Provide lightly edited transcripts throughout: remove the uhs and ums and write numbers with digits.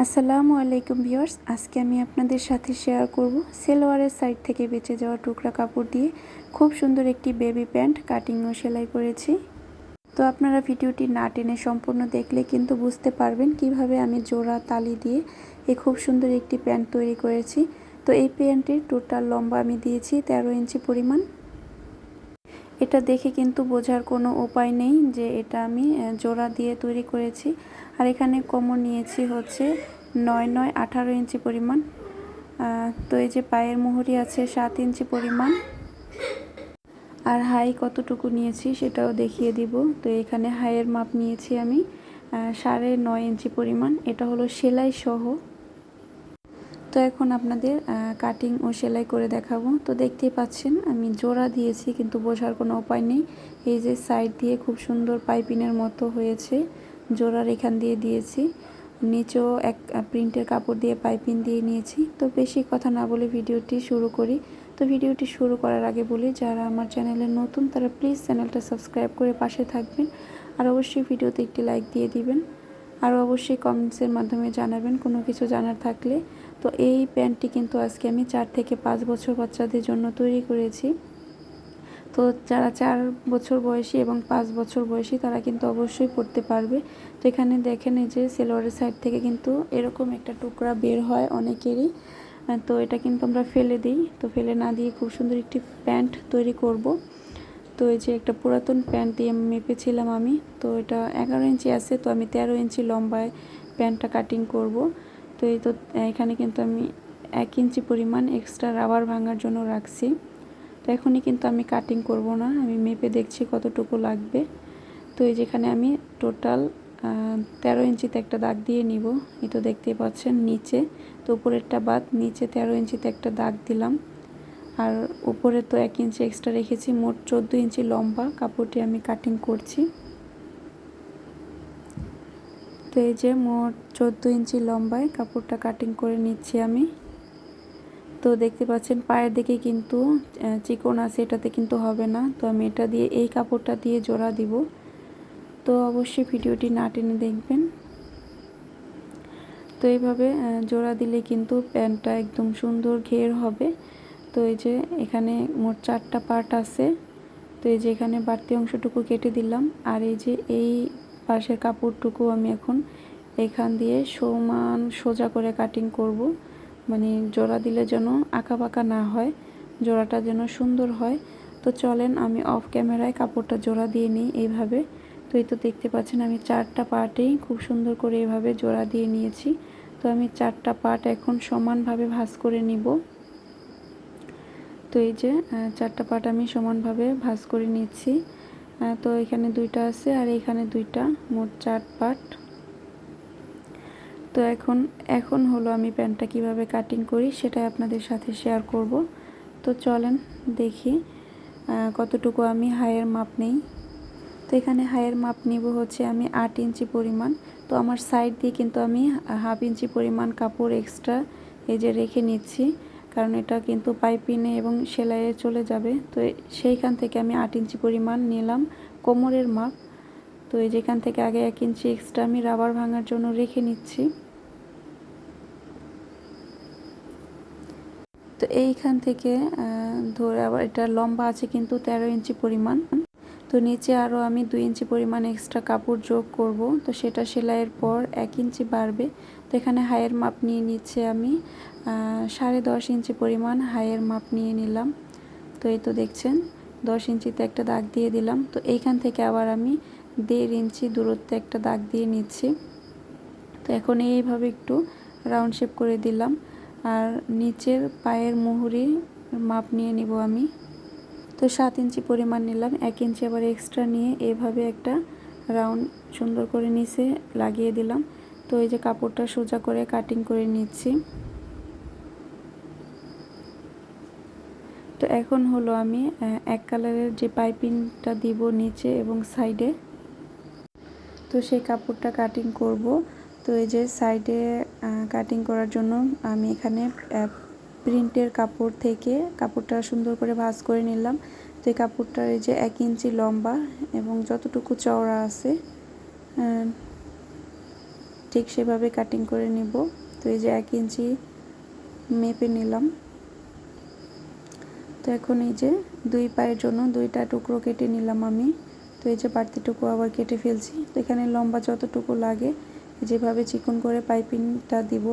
আসসালামু আলাইকুম ভিউয়ার্স, আজকে আমি আপনাদের সাথে শেয়ার করব সেলোয়ারের সাইড থেকে বেঁচে যাওয়া টুকরা কাপড় দিয়ে খুব সুন্দর একটি বেবি প্যান্ট কাটিং ও সেলাই করেছি। তো আপনারা ভিডিওটি না টেনে সম্পূর্ণ দেখলে কিন্তু বুঝতে পারবেন কিভাবে আমি জোড়া তালি দিয়ে এই খুব সুন্দর একটি প্যান্ট তৈরি করেছি। তো এই প্যান্টের টোটাল লম্বা আমি দিয়েছি 13 ইঞ্চি পরিমাণ। এটা দেখে কিন্তু বোঝার কোনো উপায় নেই যে এটা আমি জোড়া দিয়ে তৈরি করেছি। আর এখানে কোমর নিয়েছি হচ্ছে 9 18 ইঞ্চি পরিমাণ। তো এই যে পায়ের মুহুরি আছে 7 ইঞ্চি পরিমাণ। আর হাই কতটুকু নিয়েছি সেটাও দেখিয়ে দিব। তো এখানে হাইয়ের মাপ নিয়েছি আমি 9.5 ইঞ্চি পরিমাণ। এটা হলো সেলাই সহ। তো এখন আপনাদের কাটিং ও সেলাই করে দেখাবো। তো দেখতেই পাচ্ছেন আমি জোড়া দিয়েছি কিন্তু বোঝার কোনো উপায় নেই। এই যে সাইড দিয়ে খুব সুন্দর পাইপিনের মতো হয়েছে, জোড়ার এখান দিয়ে দিয়েছি, নিচেও এক প্রিন্টের কাপড় দিয়ে পাইপিং দিয়ে নিয়েছি। তো বেশি কথা না বলে ভিডিওটি শুরু করি। তো ভিডিওটি শুরু করার আগে বলি, যারা আমার চ্যানেলে নতুন তারা প্লিজ চ্যানেলটা সাবস্ক্রাইব করে পাশে থাকবেন। আর অবশ্যই ভিডিওতে একটি লাইক দিয়ে দিবেন। আর অবশ্যই কমেন্টসের মাধ্যমে জানাবেন কোনো কিছু জানার থাকলে। তো এই প্যান্টটি কিন্তু আজকে আমি 4 থেকে 5 বছর বাচ্চাদের জন্য তৈরি করেছি। তো যারা 4 বছর বয়সী এবং 5 বছর বয়সী তারা কিন্তু অবশ্যই পরতে পারবে। তো এখানে দেখেন এই যে সেলোয়ারের সাইড থেকে কিন্তু এরকম একটা টুকরা বের হয় অনেকেরই। তো এটা কিন্তু আমরা ফেলে দিই। তো ফেলে না দিয়ে খুব সুন্দর একটি প্যান্ট তৈরি করব। তো এই যে একটা পুরাতন প্যান্ট দিয়ে মেপেছিলাম আমি। তো এটা 11 ইঞ্চি আছে, তো আমি 13 ইঞ্চি লম্বায় প্যান্টটা কাটিং করব। তো এই তো এখানে কিন্তু আমি 1 ইঞ্চি পরিমাণ এক্সট্রা রাবার ভাঙার জন্য রাখছি। তো এখনই কিন্তু আমি কাটিং করব না, আমি মেপে দেখছি কতটুকু লাগবে। তো এই যেখানে আমি টোটাল 13 ইঞ্চিতে একটা দাগ দিয়ে নিব। এই তো দেখতেই পাচ্ছেন নিচে, তো উপরেরটা বাদ নিচে 13 ইঞ্চিতে একটা দাগ দিলাম। আর উপরে তো 1 ইঞ্চি এক্সট্রা রেখেছি। মোট 14 ইঞ্চি লম্বা কাপড়টি আমি কাটিং করছি। তো এই যে মোট 14 ইঞ্চি লম্বায় কাপড়টা কাটিং করে নিচ্ছি আমি। তো দেখতে পাচ্ছেন পায়ের দিকে কিন্তু চিকন আছে, এটাতে কিন্তু হবে না। তো আমি এটা দিয়ে এই কাপড়টা দিয়ে জোড়া দিব। তো অবশ্যই ভিডিওটি না টেনে দেখবেন। তো এইভাবে জোড়া দিলে কিন্তু প্যান্টটা একদম সুন্দর ঘের হবে। তো এই যে এখানে মোট 4টা পার্ট আছে। তো এই যে এখানে বাড়তি অংশটুকু কেটে দিলাম। আর এই যে এই পাশের কাপড়টুকু আমি এখন এখান দিয়ে সমান সোজা করে কাটিং করব। মানে জোড়া দিলে যেন আঁকা বাঁকা না হয়, জোড়াটা যেন সুন্দর হয়। তো চলেন আমি অফ ক্যামেরায় কাপড়টা জোড়া দিয়ে নিই এইভাবে। তো এই তো দেখতে পাচ্ছেন আমি 4টা পার্টেই খুব সুন্দর করে এভাবে জোড়া দিয়ে নিয়েছি। তো আমি 4টা পার্ট এখন সমানভাবে ভাঁজ করে নিব। তো এই যে 4টা পার্ট আমি সমানভাবে ভাঁজ করে নিচ্ছি। তো এখানে 2টা আছে আর এখানে 2টা, মোট 4 পার্ট। তো এখন হলো আমি প্যান্টটা কিভাবে কাটিং করি সেটাই আপনাদের সাথে শেয়ার করব। তো চলেন দেখি কতটুকু আমি হাইয়ের মাপ নেই। তো এখানে হাইয়ের মাপ নিব হচ্ছে আমি 8 ইঞ্চি পরিমাণ। তো আমার সাইড দিয়ে কিন্তু আমি হাফ ইঞ্চি পরিমাণ কাপড় এক্সট্রা এই যে রেখে নিচ্ছি, কারণ এটা কিন্তু পাইপিনে এবং সেলাইয়ে চলে যাবে। তো সেইখান থেকে আমি 8 ইঞ্চি পরিমাণ নিলাম কোমরের মাপ। তো এই যেখান থেকে আগে 1 ইঞ্চি এক্সট্রা আমি রাবার ভাঙার জন্য রেখে নিচ্ছি। তো এইখান থেকে ধরে আবার এটা লম্বা আছে কিন্তু 13 ইঞ্চি পরিমাণ। তো নিচে আরও আমি 2 ইঞ্চি পরিমাণ এক্সট্রা কাপড় যোগ করব। তো সেটা সেলাইয়ের পর 1 ইঞ্চি বাড়বে। তো এখানে হাইয়ের মাপ নিয়ে নিচ্ছে আমি 10.5 ইঞ্চি পরিমাণ হাইয়ের মাপ নিয়ে নিলাম। তো এই তো দেখছেন 10 ইঞ্চিতে একটা দাগ দিয়ে দিলাম। তো এইখান থেকে আবার আমি 1.5 ইঞ্চি দূরত্বে একটা দাগ দিয়ে নিচ্ছি। তো এখন এইভাবে একটু রাউন্ড শেপ করে দিলাম। আর নিচের পায়ের মুহুরির মাপ নিয়ে নিব আমি। তো 7 ইঞ্চি পরিমাণ নিলাম, 1 ইঞ্চি আবার এক্সট্রা নিয়ে এভাবে একটা রাউন্ড সুন্দর করে নিচে লাগিয়ে দিলাম। তো এই যে কাপড়টা সোজা করে কাটিং করে নিচ্ছি। তো এখন হলো আমি এক কালারের যে পাইপিংটা দিব নিচে এবং সাইডে, তো সেই কাপড়টা কাটিং করব। তো এই যে সাইডে কাটিং করার জন্য আমি এখানে প্রিন্টের কাপড় থেকে কাপড়টা সুন্দর করে ভাঁজ করে নিলাম। তো এই কাপড়টার এই যে 1 ইঞ্চি লম্বা এবং যতটুকু চওড়া আছে ঠিক সেভাবে কাটিং করে নিব। তো এই যে 1 ইঞ্চি মেপে নিলাম। তো এখন এই যে 2 পায়ের জন্য 2টা টুকরো কেটে নিলাম আমি। তো এই যে বাড়তিটুকু আবার কেটে ফেলছি। তো এখানে লম্বা যতটুকু লাগে যেভাবে চিকন করে পাইপিংটা দিব।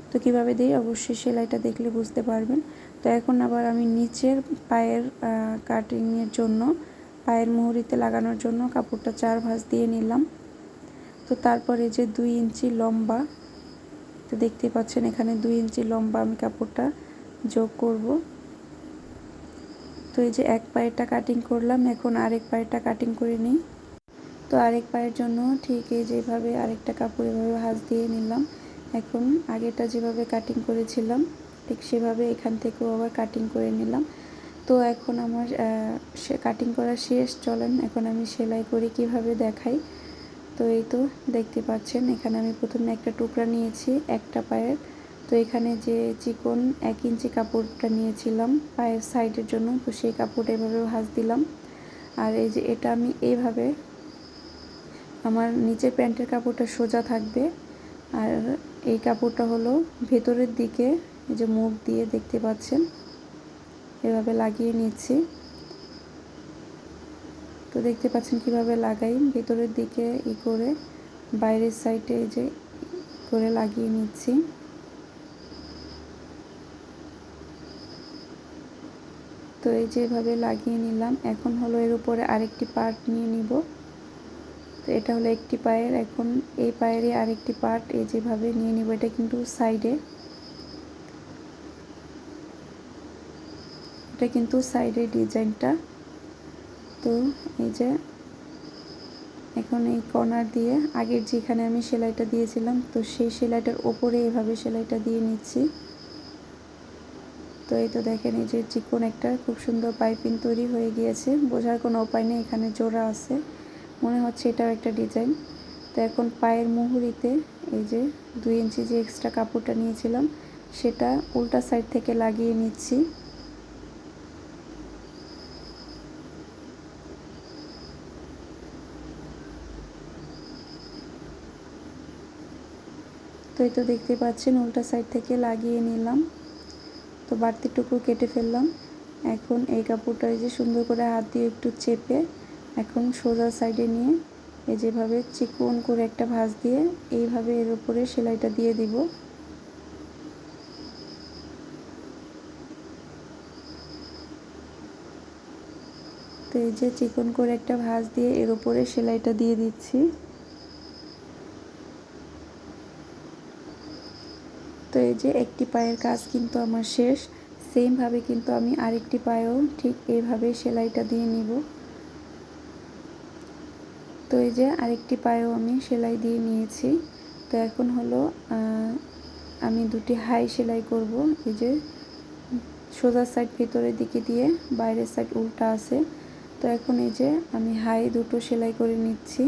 তো কিভাবে দিই অবশ্যই সেলাইটা দেখলে বুঝতে পারবেন। তো এখন আবার আমি নিচের পায়ের কাটিংয়ের জন্য পায়ের মুহুরিতে লাগানোর জন্য কাপড়টা 4 ভাঁজ দিয়ে নিলাম। তো তারপরে যে 2 ইঞ্চি লম্বা, তো দেখতে পাচ্ছেন এখানে 2 ইঞ্চি লম্বা আমি কাপড়টা যোগ করব। তো এই যে এক পায়েরটা কাটিং করলাম, এখন আরেক পায়েরটা কাটিং করে নিই। তো আরেক পায়ের জন্য ঠিক এই যেভাবে আরেকটা কাপড় এভাবে ভাঁজ দিয়ে নিলাম। এখন আগেটা যেভাবে কাটিং করেছিলাম ঠিক সেভাবে এখান থেকেও আবার কাটিং করে নিলাম। তো এখন আমার কাটিং করা শেষ। চলেন এখন আমি সেলাই করি কিভাবে দেখাই। তো এই তো দেখতে পাচ্ছেন এখানে আমি প্রথমে একটা টুকরা নিয়েছি একটা পায়ের। তো এখানে যে চিকন 1 ইঞ্চি কাপড়টা নিয়েছিলাম পায়ের সাইডের জন্য, তো সেই কাপড়টা এভাবে ভাঁজ দিলাম। আর এই যে এটা আমি এইভাবে, আমার নিচের প্যান্টের কাপড়টা সোজা থাকবে আর এই কাপড়টা হলো ভেতরের দিকে, এই যে মুখ দিয়ে দেখতে পাচ্ছেন এভাবে লাগিয়ে নিচ্ছি। তো দেখতে পাচ্ছেন কিভাবে লাগাই, ভেতরের দিকে করে বাইরের সাইডে এই যে করে লাগিয়ে নিচ্ছি। তো এই যেভাবে লাগিয়ে নিলাম। এখন হলো এর উপরে আরেকটি পার্ট নিয়ে নিব। তো এটা হলো একটি পায়ের, এখন এই পায়েরই আরেকটি পার্ট এই যেভাবে নিয়ে নিব। এটা কিন্তু সাইডে, এটা কিন্তু সাইডের ডিজাইনটা। তো এই যে এখন এই কর্নার দিয়ে আগের যেখানে আমি সেলাইটা দিয়েছিলাম তো সেই সেলাইটার ওপরে এভাবে সেলাইটা দিয়ে নিচ্ছি। তো এই তো দেখেন এই যে চিকন একটা খুব সুন্দর পাইপিং তৈরি হয়ে গিয়েছে, বোঝার কোনো উপায় নেই এখানে জোড়া আছে, মনে হচ্ছে এটাও একটা ডিজাইন। তো এখন পায়ের মুহুরিতে এই যে 2 ইঞ্চি যে এক্সট্রা কাপড়টা নিয়েছিলাম সেটা উল্টা সাইড থেকে লাগিয়ে নিচ্ছি। তো এই তো দেখতে পাচ্ছেন উল্টা সাইড থেকে লাগিয়ে নিলাম। তো বাড়তিটুকু কেটে ফেললাম। এখন এই কাপড়টা এই যে সুন্দর করে হাত দিয়ে একটু চেপে এখন সোজা সাইডে নিয়ে এই যেভাবে চিকন করে একটা ভাঁজ দিয়ে এইভাবে এর উপরে সেলাইটা দিয়ে দিব। তো এই যে চিকন করে একটা ভাঁজ দিয়ে এর উপরে সেলাইটা দিয়ে দিচ্ছি। তো এই যে একটি পায়ের কাজ কিন্তু আমার শেষ। সেমভাবে কিন্তু আমি আরেকটি পায়েও ঠিক এইভাবে সেলাইটা দিয়ে নিব। তো এই যে আরেকটি পায়েও আমি সেলাই দিয়ে নিয়েছি। তো এখন হলো আমি দুটি হাই সেলাই করব। এই যে সোজা সাইড ভিতরের দিকে দিয়ে বাইরের সাইড উল্টা আছে। তো এখন এই যে আমি হাই দুটো সেলাই করে নিচ্ছি।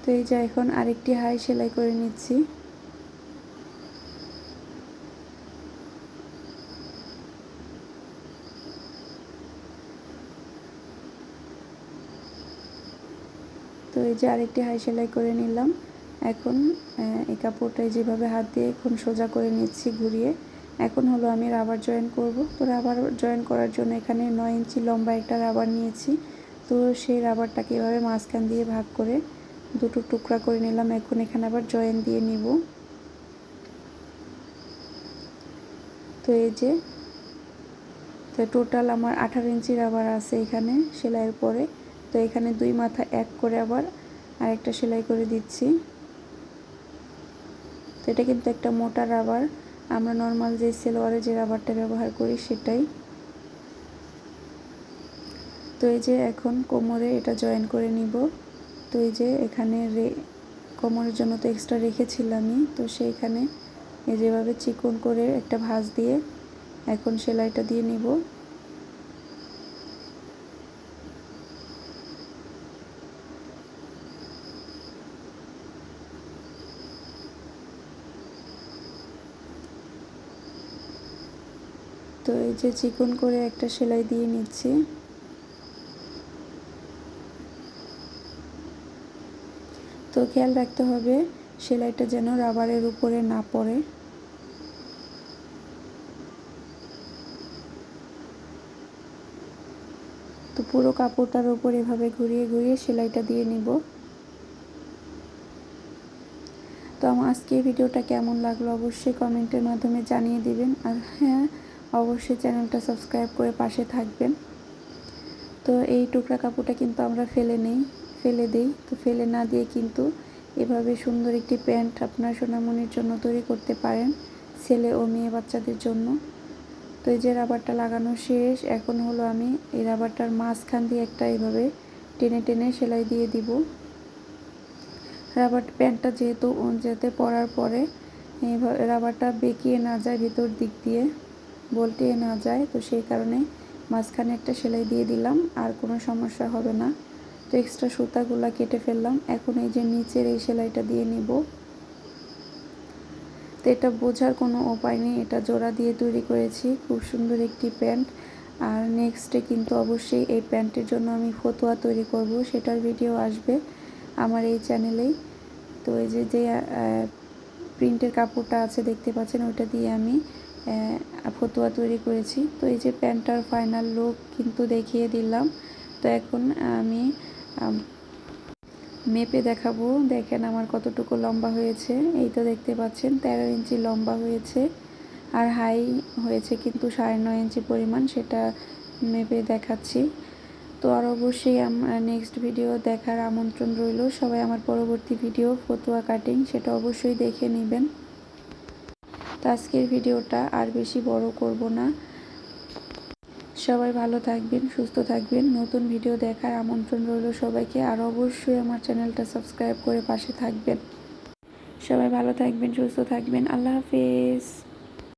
তো এই যে এখন আরেকটি হাই সেলাই করে নিচ্ছি। তো এই যে আরেকটি হাই সেলাই করে নিলাম। এখন এই কাপড়টা যেভাবে হাত দিয়ে এখন সোজা করে নিচ্ছি ঘুরিয়ে। এখন হলো আমি রাবার জয়েন করব। তো রাবার জয়েন করার জন্য এখানে 9 ইঞ্চি লম্বা একটা রাবার নিয়েছি। তো সেই রাবারটাকে এভাবে মাঝখান দিয়ে ভাগ করে দুটো টুকরা করে নিলাম। এখন এখানে আবার জয়েন দিয়ে নিব। তো এই যে তো টোটাল আমার 18 ইঞ্চি রাবার আছে এখানে সেলাইয়ের পরে। তো এখানে 2 মাথা এক করে আবার আরেকটা সেলাই করে দিচ্ছি। তো এটা কিন্তু একটা মোটা রাবার, আমরা নর্মাল যে সেলোয়ারে যে রাবারটা ব্যবহার করি সেটাই। তো এই যে এখন কোমরে এটা জয়েন করে নিব। তো এই যে এখানে কোমরের জন্য তো এক্সট্রা রেখেছিলামই, তো সেইখানে এই যেভাবে চিকন করে একটা ভাঁজ দিয়ে এখন সেলাইটা দিয়ে নিব। তো এই যে চিকন করে একটা সেলাই দিয়ে নিচ্ছি। তো খেয়াল রাখতে হবে সেলাইটা যেন রাবারের উপরে না পড়ে। তো পুরো কাপড়টার উপর এভাবে ঘুরিয়ে ঘুরিয়ে সেলাইটা দিয়ে নিব। তো আমার আজকে ভিডিওটা কেমন লাগলো অবশ্যই কমেন্টের মাধ্যমে জানিয়ে দিবেন। আর হ্যাঁ, অবশ্যই চ্যানেলটা সাবস্ক্রাইব করে পাশে থাকবেন। তো এই টুকরা কাপড়টা কিন্তু আমরা ফেলে দেই। তো ফেলে না দিয়ে কিন্তু এভাবে সুন্দর একটি প্যান্ট আপনার সোনামণির জন্য তৈরি করতে পারেন, ছেলে ও মেয়ে বাচ্চাদের জন্য। তো এই যে রাবারটা লাগানো শেষ, এখন হলো আমি এই রাবারটার মাঝখান দিয়ে একটা এইভাবে টেনে টেনে সেলাই দিয়ে দিব। রাবার প্যান্টটা যেহেতু যাতে পরার পরে রাবারটা বেঁকিয়ে না যায়, ভিতর দিক দিয়ে বলটিয়ে না যায়, তো সেই কারণে মাঝখানে একটা সেলাই দিয়ে দিলাম, আর কোনো সমস্যা হবে না। তো এক্সট্রা সুতাগুলো কেটে ফেললাম। এখন এই যে নিচের এই সেলাইটা দিয়ে নিব। তো এটা বোঝার কোনো উপায় নেই, এটা জোড়া দিয়ে তৈরি করেছি, খুব সুন্দর একটি প্যান্ট। আর নেক্সটে কিন্তু অবশ্যই এই প্যান্টের জন্য আমি ফতুয়া তৈরি করব, সেটার ভিডিও আসবে আমার এই চ্যানেলেই। তো এই যে প্রিন্টের কাপড়টা আছে দেখতে পাচ্ছেন, ওইটা দিয়ে আমি ফতুয়া তৈরি করেছি। তো এই যে প্যান্টটার ফাইনাল লুক কিন্তু দেখিয়ে দিলাম। তো এখন আমি মেপে দেখাবো, দেখেন আমার কতটুকু লম্বা হয়েছে। এই তো দেখতে পাচ্ছেন 13 ইঞ্চি লম্বা হয়েছে, আর হাই হয়েছে কিন্তু 9.5 ইঞ্চি পরিমাণ, সেটা মেপে দেখাচ্ছি। তো আর অবশ্যই নেক্সট ভিডিও দেখার আমন্ত্রণ রইল। সবাই আমার পরবর্তী ভিডিও ফতুয়া কাটিং সেটা অবশ্যই দেখে নেবেন। তো আজকের ভিডিওটা আর বেশি বড় করব না। সবাই ভালো থাকবেন, সুস্থ থাকবেন। নতুন ভিডিও দেখার আমন্ত্রণ রইল সবাইকে। আর অবশ্যই আমার চ্যানেলটা সাবস্ক্রাইব করে পাশে থাকবেন। সবাই ভালো থাকবেন, সুস্থ থাকবেন। আল্লাহ হাফেজ।